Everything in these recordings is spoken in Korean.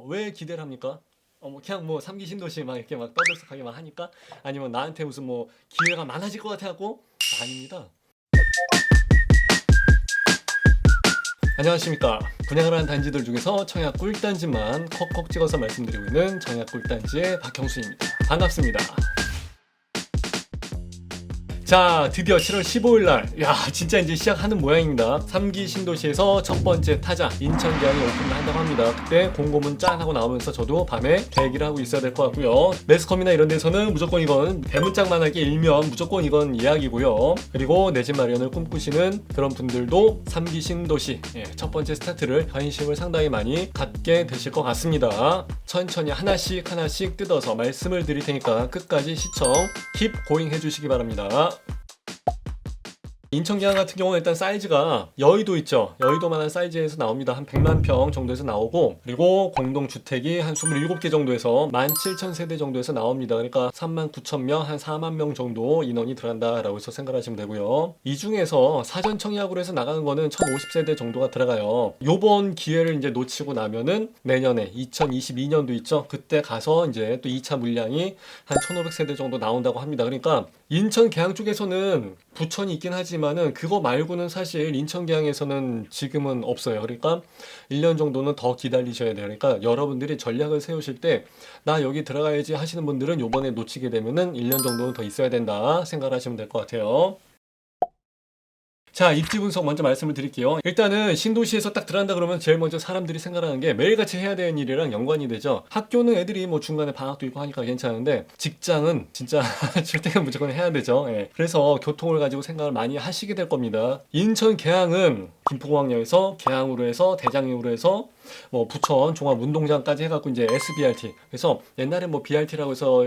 왜 기대를 합니까? 뭐 그냥 뭐 3기 신도시 막 이렇게 막 떠들썩하게 막 하니까? 아니면 나한테 무슨 뭐 기회가 많아질 것 같아 갖고? 아닙니다. 안녕하십니까. 분양을 하는 단지들 중에서 청약 꿀단지만 콕콕 찍어서 말씀드리고 있는 청약 꿀단지의 박형수입니다. 반갑습니다. 자, 드디어 7월 15일 날, 야, 진짜 이제 시작하는 모양입니다. 3기 신도시에서 첫 번째 타자 인천계양이 오픈을 한다고 합니다. 그때 공고문 짠 하고 나오면서 저도 밤에 대기를 하고 있어야 될 것 같고요. 매스컴이나 이런 데서는 무조건 이건 대문짝만하게 일면 무조건 이건 예약이고요. 그리고 내 집 마련을 꿈꾸시는 그런 분들도 3기 신도시 첫 번째 스타트를 관심을 상당히 많이 갖게 되실 것 같습니다. 천천히 하나씩 뜯어서 말씀을 드릴 테니까 끝까지 시청 킵 고잉 해주시기 바랍니다. 인천계양 같은 경우는 일단 사이즈가 여의도 있죠. 여의도만한 사이즈에서 나옵니다. 한 100만 평 정도에서 나오고, 그리고 공동주택이 한 27개 정도에서 17,000세대 정도에서 나옵니다. 그러니까 39,000명, 한 4만 명 정도 인원이 들어간다라고 해서 생각하시면 되고요. 이 중에서 사전 청약으로 해서 나가는 거는 1,050세대 정도가 들어가요. 요번 기회를 이제 놓치고 나면은 내년에 2022년도 있죠. 그때 가서 이제 또 2차 물량이 한 1,500세대 정도 나온다고 합니다. 그러니까 인천 계양 쪽에서는 부천이 있긴 하지만은 그거 말고는 사실 인천 계양에서는 지금은 없어요. 그러니까 1년 정도는 더 기다리셔야 돼요. 그러니까 여러분들이 전략을 세우실 때 나 여기 들어가야지 하시는 분들은 요번에 놓치게 되면은 1년 정도는 더 있어야 된다 생각하시면 될 것 같아요. 자, 입지 분석 먼저 말씀을 드릴게요. 일단은 신도시에서 딱 들어간다 그러면 제일 먼저 사람들이 생각하는 게 매일같이 해야 되는 일이랑 연관이 되죠. 학교는 애들이 뭐 중간에 방학도 있고 하니까 괜찮은데 직장은 진짜 출퇴근 무조건 해야 되죠. 예. 그래서 교통을 가지고 생각을 많이 하시게 될 겁니다. 인천 계양은 김포공항역에서 계양으로 해서 대장역으로 해서 뭐 부천 종합운동장까지 해갖고 이제 SBRT. 그래서 옛날에 뭐 BRT라고 해서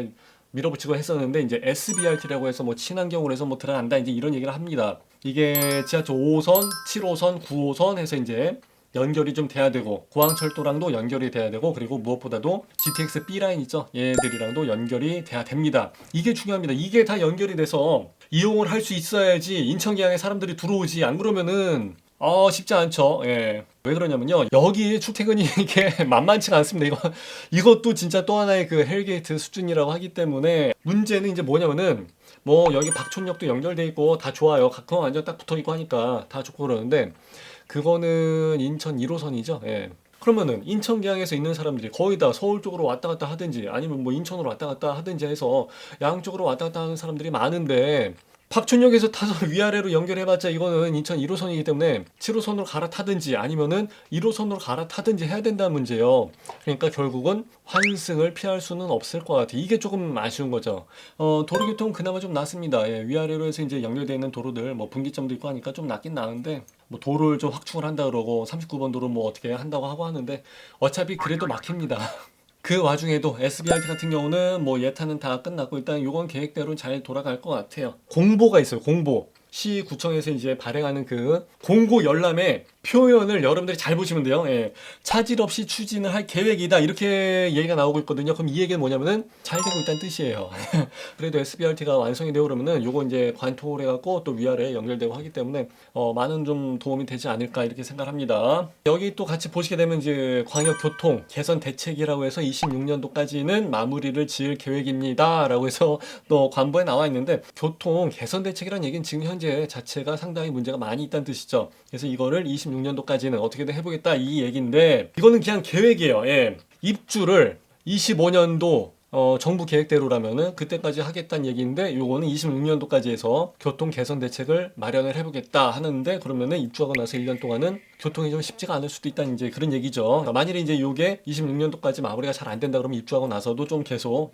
밀어붙이고 했었는데 이제 SBRT라고 해서 뭐 친환경으로 해서 뭐 들어간다 이제 이런 얘기를 합니다. 이게 지하철 5호선, 7호선, 9호선 해서 이제 연결이 좀 돼야 되고 고항철도랑도 연결이 돼야 되고 그리고 무엇보다도 GTX B라인 있죠? 얘들이랑도 연결이 돼야 됩니다. 이게 중요합니다. 이게 다 연결이 돼서 이용을 할 수 있어야지 인천계양에 사람들이 들어오지. 안 그러면은 쉽지 않죠. 예. 왜 그러냐면요. 여기 출퇴근이 이게 만만치가 않습니다. 이것도 진짜 또 하나의 그 헬게이트 수준이라고 하기 때문에 문제는 이제 뭐냐면은 뭐 여기 박촌역도 연결돼 있고 다 좋아요. 그거 완전 딱 붙어 있고 하니까 다 좋고 그러는데 그거는 인천 1호선이죠. 예. 그러면은 인천계양에서 있는 사람들이 거의 다 서울 쪽으로 왔다 갔다 하든지 아니면 뭐 인천으로 왔다 갔다 하든지 해서 양쪽으로 왔다 갔다 하는 사람들이 많은데 박촌역에서 타서 위아래로 연결해봤자 이거는 인천 1호선이기 때문에 7호선으로 갈아타든지 아니면은 1호선으로 갈아타든지 해야 된다는 문제예요. 그러니까 결국은 환승을 피할 수는 없을 것 같아요. 이게 조금 아쉬운 거죠. 도로교통 그나마 좀 낫습니다. 예, 위아래로 해서 이제 연결되어 있는 도로들 뭐 분기점도 있고 하니까 좀 낫긴 나은데 뭐 도로를 좀 확충을 한다 그러고 39번 도로 뭐 어떻게 한다고 하고 하는데 어차피 그래도 막힙니다. 그 와중에도 SBRT 같은 경우는 뭐 예타는 다 끝났고 일단 요건 계획대로 잘 돌아갈 것 같아요. 공보가 있어요. 공보. 시구청에서 이제 발행하는 그 공고 열람의 표현을 여러분들이 잘 보시면 돼요. 예. 차질 없이 추진을 할 계획이다. 이렇게 얘기가 나오고 있거든요. 그럼 이 얘기는 뭐냐면은 잘 되고 있다는 뜻이에요. 그래도 SBRT가 완성이 되고 그러면은 요거 이제 관통을 해갖고 또 위아래에 연결되고 하기 때문에 많은 좀 도움이 되지 않을까 이렇게 생각합니다. 여기 또 같이 보시게 되면 이제 광역교통 개선 대책이라고 해서 26년도까지는 마무리를 지을 계획입니다. 라고 해서 또 관보에 나와 있는데 교통 개선 대책이라는 얘기는 지금 현재 자체가 상당히 문제가 많이 있다는 뜻이죠. 그래서 이거를 26년도까지는 어떻게든 해보겠다 이 얘기인데 이거는 그냥 계획이에요. 예. 입주를 25년도 정부 계획대로라면은 그때까지 하겠다는 얘기인데 요거는 26년도까지 해서 교통 개선 대책을 마련을 해보겠다 하는데 그러면은 입주하고 나서 1년 동안은 교통이 좀 쉽지가 않을 수도 있다는 이제 그런 얘기죠. 만일에 이제 요게 26년도까지 마무리가 잘 안 된다 그러면 입주하고 나서도 좀 계속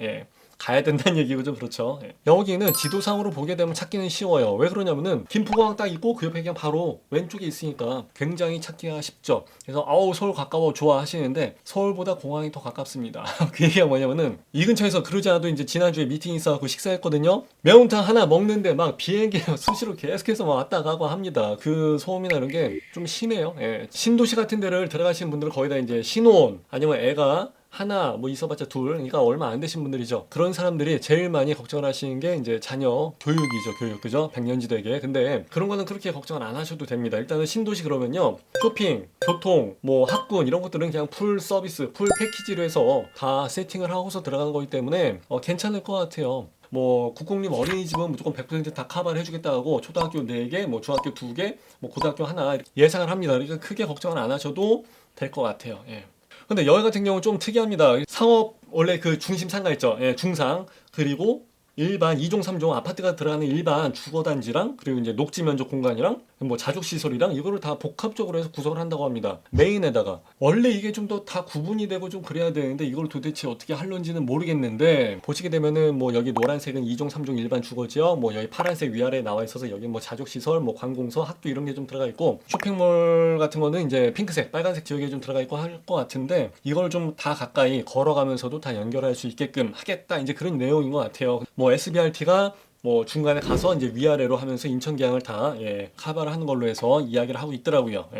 가야 된다는 얘기고 좀 그렇죠. 여기는 지도상으로 보게 되면 찾기는 쉬워요. 왜 그러냐면은 김포공항 딱 있고 그 옆에 그냥 바로 왼쪽에 있으니까 굉장히 찾기가 쉽죠. 그래서 서울 가까워 좋아 하시는데 서울보다 공항이 더 가깝습니다. 그 얘기가 뭐냐면은 이 근처에서 그러지 않아도 이제 지난주에 미팅 있어갖고 식사했거든요. 매운탕 하나 먹는데 막 비행기 수시로 계속해서 막 왔다 가고 합니다. 그 소음이나 이런 게 좀 심해요. 신도시 같은 데를 들어가시는 분들은 거의 다 이제 신혼 아니면 애가 하나 뭐 있어봤자 둘, 그러니까 얼마 안 되신 분들이죠. 그런 사람들이 제일 많이 걱정을 하시는 게 이제 자녀 교육이죠. 교육, 그죠? 백년지대계. 근데 그런 거는 그렇게 걱정을 안 하셔도 됩니다. 일단은 신도시 그러면요, 쇼핑, 교통, 뭐 학군 이런 것들은 그냥 풀 서비스, 풀 패키지로 해서 다 세팅을 하고서 들어간 거기 때문에 괜찮을 것 같아요. 뭐 국공립 어린이집은 무조건 100%다 커버를 해주겠다고 초등학교 4개, 뭐 중학교 2개, 뭐 고등학교 하나 예상을 합니다. 그러니까 크게 걱정을 안 하셔도 될 것 같아요. 예. 근데 여기 같은 경우는 좀 특이합니다. 상업 원래 그 중심 상가 있죠. 예, 중상 그리고 일반 2종 3종 아파트가 들어가는 일반 주거단지랑 그리고 이제 녹지 면적 공간이랑 뭐 자족시설이랑 이거를 다 복합적으로 해서 구성을 한다고 합니다. 메인에다가 원래 이게 좀 더 다 구분이 되고 좀 그래야 되는데 이걸 도대체 어떻게 할런지는 모르겠는데, 보시게 되면은 뭐 여기 노란색은 2종 3종 일반 주거지역, 뭐 여기 파란색 위아래에 나와 있어서 여기 뭐 자족시설, 뭐 관공서, 학교 이런 게 좀 들어가 있고, 쇼핑몰 같은 거는 이제 핑크색, 빨간색 지역에 좀 들어가 있고 할 것 같은데, 이걸 좀 다 가까이 걸어가면서도 다 연결할 수 있게끔 하겠다, 이제 그런 내용인 것 같아요. 뭐 SBRT가 뭐 중간에 가서 이제 위아래로 하면서 인천계양을 다 커버를 하는 걸로 해서 이야기를 하고 있더라고요.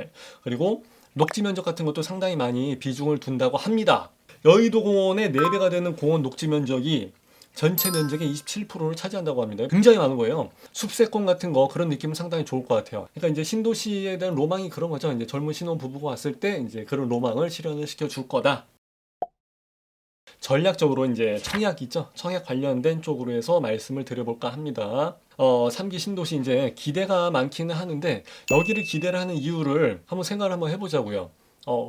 그리고 녹지 면적 같은 것도 상당히 많이 비중을 둔다고 합니다. 여의도 공원의 4배가 되는 공원 녹지 면적이 전체 면적의 27%를 차지한다고 합니다. 굉장히 많은 거예요. 숲세권 같은 거 그런 느낌은 상당히 좋을 것 같아요. 그러니까 이제 신도시에 대한 로망이 그런 거죠. 이제 젊은 신혼 부부가 왔을 때 이제 그런 로망을 실현을 시켜 줄 거다. 전략적으로 이제 청약 있죠. 청약 관련된 쪽으로 해서 말씀을 드려볼까 합니다. 3기 신도시 이제 기대가 많기는 하는데 여기를 기대를 하는 이유를 한번 생각을 한번 해보자고요.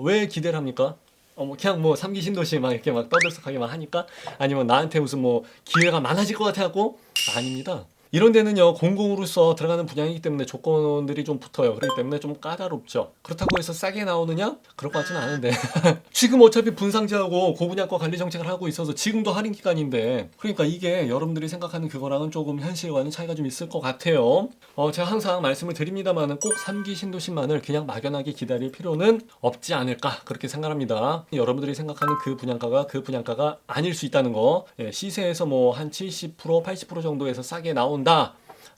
왜 기대를 합니까? 뭐 그냥 뭐 3기 신도시 막 이렇게 막 떠들썩하게 막 하니까? 아니면 나한테 무슨 뭐 기회가 많아질 것 같아갖고? 아닙니다. 이런 데는요, 공공으로서 들어가는 분양이기 때문에 조건들이 좀 붙어요. 그렇기 때문에 좀 까다롭죠. 그렇다고 해서 싸게 나오느냐? 그럴 것 같지는 않은데. 지금 어차피 분상제하고 고분양가 관리 정책을 하고 있어서 지금도 할인 기간인데, 그러니까 이게 여러분들이 생각하는 그거랑은 조금 현실과는 차이가 좀 있을 것 같아요. 제가 항상 말씀을 드립니다만은 꼭 3기 신도시만을 그냥 막연하게 기다릴 필요는 없지 않을까, 그렇게 생각합니다. 여러분들이 생각하는 그 분양가가 아닐 수 있다는 거. 시세에서 뭐 한 70%, 80% 정도에서 싸게 나온다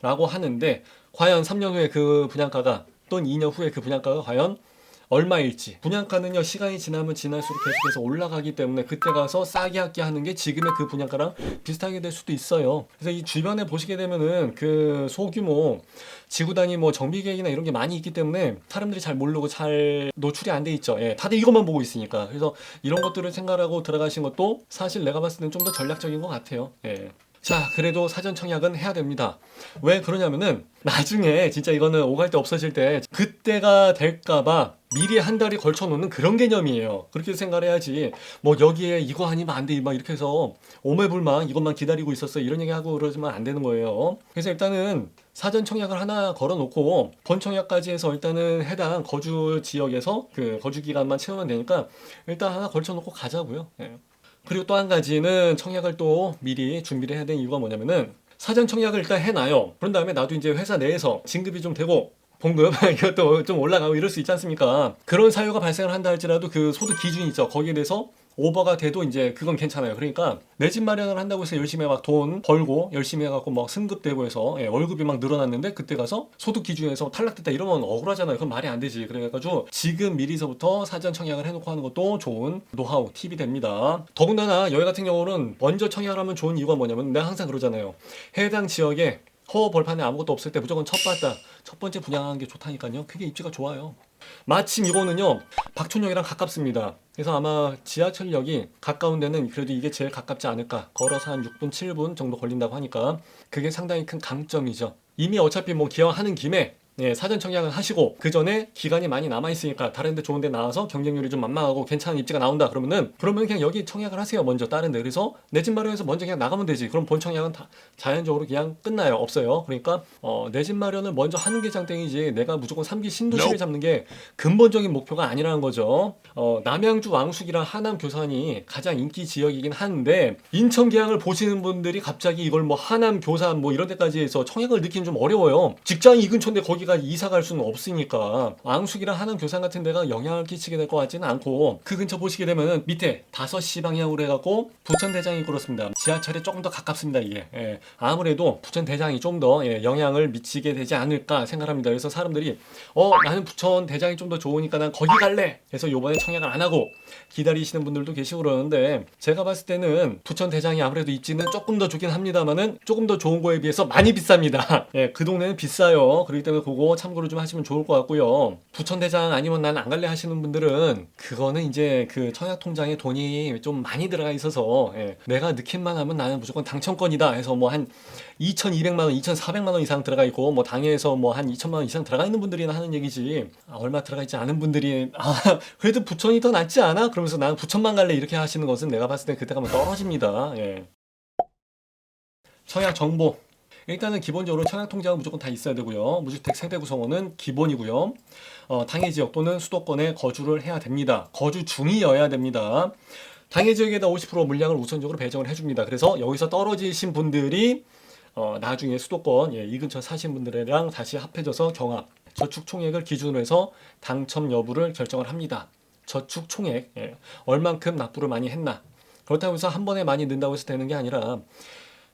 라고 하는데, 과연 3년 후에 그 분양가가 또는 2년 후에 그 분양가가 과연 얼마일지. 분양가는요, 시간이 지나면 지날수록 계속해서 올라가기 때문에 그때 가서 싸게 할게 하는 게 지금의 그 분양가랑 비슷하게 될 수도 있어요. 그래서 이 주변에 보시게 되면은 그 소규모 지구 단위 뭐 정비 계획이나 이런 게 많이 있기 때문에 사람들이 잘 모르고 잘 노출이 안 돼 있죠. 다들 이것만 보고 있으니까. 그래서 이런 것들을 생각하고 들어가신 것도 사실 내가 봤을 때는 좀 더 전략적인 것 같아요. 자, 그래도 사전 청약은 해야 됩니다. 왜 그러냐면은 나중에 진짜 이거는 오갈 때 없어질 때 그때가 될까봐 미리 한 달이 걸쳐 놓는 그런 개념이에요. 그렇게 생각을 해야지. 뭐 여기에 이거 아니면 안 돼, 막 이렇게 해서 오매불만 이것만 기다리고 있었어 이런 얘기하고 그러지만 안 되는 거예요. 그래서 일단은 사전 청약을 하나 걸어 놓고 본 청약까지 해서 일단은 해당 거주 지역에서 그 거주 기간만 채우면 되니까 일단 하나 걸쳐 놓고 가자고요. 그리고 또 한 가지는 청약을 또 미리 준비를 해야 되는 이유가 뭐냐면은 사전 청약을 일단 해놔요. 그런 다음에 나도 이제 회사 내에서 진급이 좀 되고 봉급 이것도 좀 올라가고 이럴 수 있지 않습니까? 그런 사유가 발생을 한다 할지라도 그 소득 기준이 있죠. 거기에 대해서 오버가 돼도 이제 그건 괜찮아요. 그러니까 내 집 마련을 한다고 해서 열심히 막 돈 벌고 열심히 해갖고 막 승급되고 해서 월급이 막 늘어났는데 그때 가서 소득 기준에서 탈락됐다 이러면 억울하잖아요. 그건 말이 안 되지. 그래가지고 지금 미리서부터 사전 청약을 해놓고 하는 것도 좋은 노하우 팁이 됩니다. 더군다나 여기 같은 경우는 먼저 청약을 하면 좋은 이유가 뭐냐면 내가 항상 그러잖아요. 해당 지역에 허 벌판에 아무것도 없을 때 무조건 첫 번째 분양하는 게 좋다니까요. 그게 입지가 좋아요. 마침 이거는요, 박촌역이랑 가깝습니다. 그래서 아마 지하철역이 가까운 데는 그래도 이게 제일 가깝지 않을까. 걸어서 한 6분, 7분 정도 걸린다고 하니까 그게 상당히 큰 강점이죠. 이미 어차피 뭐 기왕하는 김에 사전 청약을 하시고 그 전에 기간이 많이 남아 있으니까 다른 데 좋은 데 나와서 경쟁률이 좀 만만하고 괜찮은 입지가 나온다 그러면 그냥 여기 청약을 하세요. 먼저 다른 데. 그래서 내 집 마련해서 먼저 그냥 나가면 되지. 그럼 본 청약은 다 자연적으로 그냥 끝나요. 없어요. 그러니까 내 집 마련을 먼저 하는 게 장땡이지 내가 무조건 3기 신도시를 잡는 게 근본적인 목표가 아니라는 거죠. 남양주 왕숙이랑 하남 교산이 가장 인기 지역이긴 한데 인천 계양을 보시는 분들이 갑자기 이걸 뭐 하남 교산 뭐 이런 데까지 해서 청약을 넣기는 좀 어려워요. 직장이 이 근처인데 거기 여기가 이사 갈 수는 없으니까 앙숙이랑 하남 교산 같은 데가 영향을 끼치게 될 것 같지는 않고, 그 근처 보시게 되면은 밑에 5시 방향으로 해갖고 부천대장이 그렇습니다. 지하철에 조금 더 가깝습니다 이게. 예. 아무래도 부천대장이 좀 더 영향을 미치게 되지 않을까 생각합니다. 그래서 사람들이 나는 부천대장이 좀 더 좋으니까 난 거기 갈래 그래서 요번에 청약을 안 하고 기다리시는 분들도 계시고 그러는데, 제가 봤을 때는 부천대장이 아무래도 입지는 조금 더 좋긴 합니다만은 조금 더 좋은 거에 비해서 많이 비쌉니다. 예, 그 동네는 비싸요. 그렇기 때문에 그거 참고로 좀 하시면 좋을 것 같고요. 부천대장 아니면 난 안 갈래 하시는 분들은 그거는 이제 그 청약통장에 돈이 좀 많이 들어가 있어서, 내가 넣기만 하면 나는 무조건 당첨권이다 해서 뭐 한 2,200만 원, 2,400만 원 이상 들어가 있고, 뭐 당에서 뭐 한 2천만 원 이상 들어가 있는 분들이나 하는 얘기지, 얼마 들어가 있지 않은 분들이 그래도 부천이 더 낫지 않아? 그러면서 나는 부천만 갈래 이렇게 하시는 것은 내가 봤을 때 그때 가면 떨어집니다. 청약 정보. 일단은 기본적으로 청약통장은 무조건 다 있어야 되고요. 무주택 세대 구성원은 기본이고요. 당해 지역 또는 수도권에 거주를 해야 됩니다. 거주 중이어야 됩니다. 당해 지역에다 50% 물량을 우선적으로 배정을 해줍니다. 그래서 여기서 떨어지신 분들이 나중에 수도권 이 근처 사신 분들이랑 다시 합해져서 경합, 저축 총액을 기준으로 해서 당첨 여부를 결정을 합니다. 저축 총액, 얼만큼 납부를 많이 했나. 그렇다고 해서 한 번에 많이 넣는다고 해서 되는 게 아니라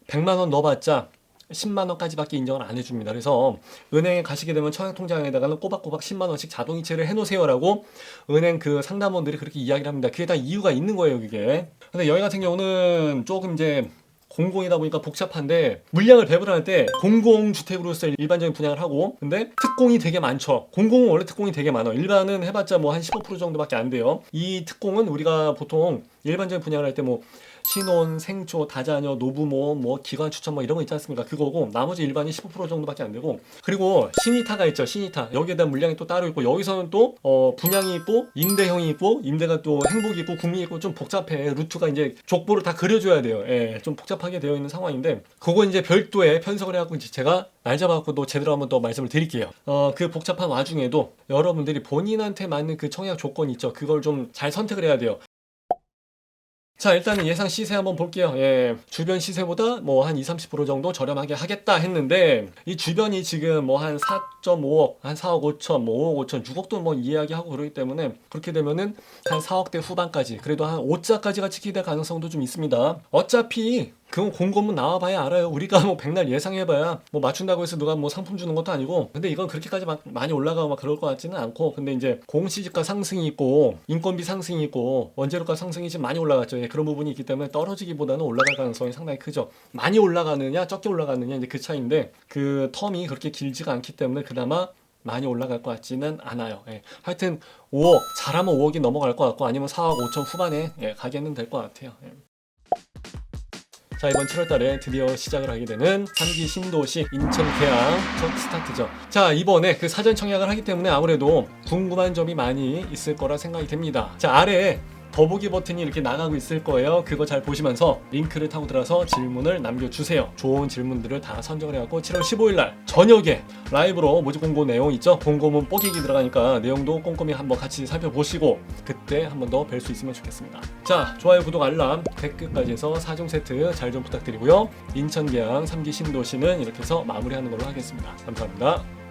100만 원 넣어봤자 10만 원까지밖에 인정을 안 해줍니다. 그래서 은행에 가시게 되면 청약통장에다가는 꼬박꼬박 10만 원씩 자동이체를 해놓으세요라고 은행 그 상담원들이 그렇게 이야기를 합니다. 그게 다 이유가 있는 거예요, 그게. 근데 여기 같은 경우는 조금 이제 공공이다 보니까 복잡한데, 물량을 배분할 때 공공주택으로서 일반적인 분양을 하고, 근데 특공이 되게 많죠. 공공은 원래 특공이 되게 많아. 일반은 해봤자 뭐 한 15% 정도밖에 안 돼요. 이 특공은 우리가 보통 일반적인 분양을 할 때 뭐 신혼, 생초, 다자녀, 노부모, 뭐 기관 추천 뭐 이런 거 있지 않습니까? 그거고, 나머지 일반이 15% 정도밖에 안 되고, 그리고 신이타가 있죠. 신이타. 여기에 대한 물량이 또 따로 있고, 여기서는 또 분양이 있고 임대형이 있고, 임대가 또 행복이 있고 국민이 있고, 좀 복잡해. 루트가 이제 족보를 다 그려줘야 돼요. 좀 복잡하게 되어 있는 상황인데, 그거 이제 별도의 편성을 해갖고 이제 제가 날 잡아갖고 또 제대로 한번 더 말씀을 드릴게요. 그 복잡한 와중에도 여러분들이 본인한테 맞는 그 청약 조건 있죠. 그걸 좀 잘 선택을 해야 돼요. 자, 일단은 예상 시세 한번 볼게요. 주변 시세보다 뭐 한 20-30% 정도 저렴하게 하겠다 했는데, 이 주변이 지금 뭐 한 4.5억, 한 4억 5천, 뭐 5억 5천, 6억도 뭐 이야기하고 그러기 때문에, 그렇게 되면은 한 4억대 후반까지, 그래도 한 5자까지가 찍히게 될 가능성도 좀 있습니다. 어차피 그건 공고문 나와봐야 알아요. 우리가 뭐 백날 예상해봐야 뭐 맞춘다고 해서 누가 뭐 상품 주는 것도 아니고. 근데 이건 그렇게까지 막 많이 올라가고 막 그럴 것 같지는 않고, 근데 이제 공시지가 상승이 있고 인건비 상승이 있고 원재료가 상승이 지금 많이 올라갔죠. 그런 부분이 있기 때문에 떨어지기보다는 올라갈 가능성이 상당히 크죠. 많이 올라가느냐 적게 올라가느냐 이제 그 차이인데, 그 텀이 그렇게 길지가 않기 때문에 그나마 많이 올라갈 것 같지는 않아요. 하여튼 5억, 잘하면 5억이 넘어갈 것 같고, 아니면 4억 5천 후반에 가게는 될 것 같아요. 자, 이번 7월달에 드디어 시작을 하게 되는 3기 신도시 인천 계양 첫 스타트죠. 자, 이번에 그 사전 청약을 하기 때문에 아무래도 궁금한 점이 많이 있을 거라 생각이 됩니다. 자, 아래에 더보기 버튼이 이렇게 나가고 있을 거예요. 그거 잘 보시면서 링크를 타고 들어서 질문을 남겨주세요. 좋은 질문들을 다 선정을 해갖고 7월 15일날 저녁에 라이브로 모집 공고 내용 있죠? 공고문 뽀개기 들어가니까 내용도 꼼꼼히 한번 같이 살펴보시고 그때 한번 더 뵐 수 있으면 좋겠습니다. 자, 좋아요, 구독, 알람, 댓글까지 해서 4종 세트 잘 좀 부탁드리고요. 인천 계양 3기 신도시는 이렇게 해서 마무리하는 걸로 하겠습니다. 감사합니다.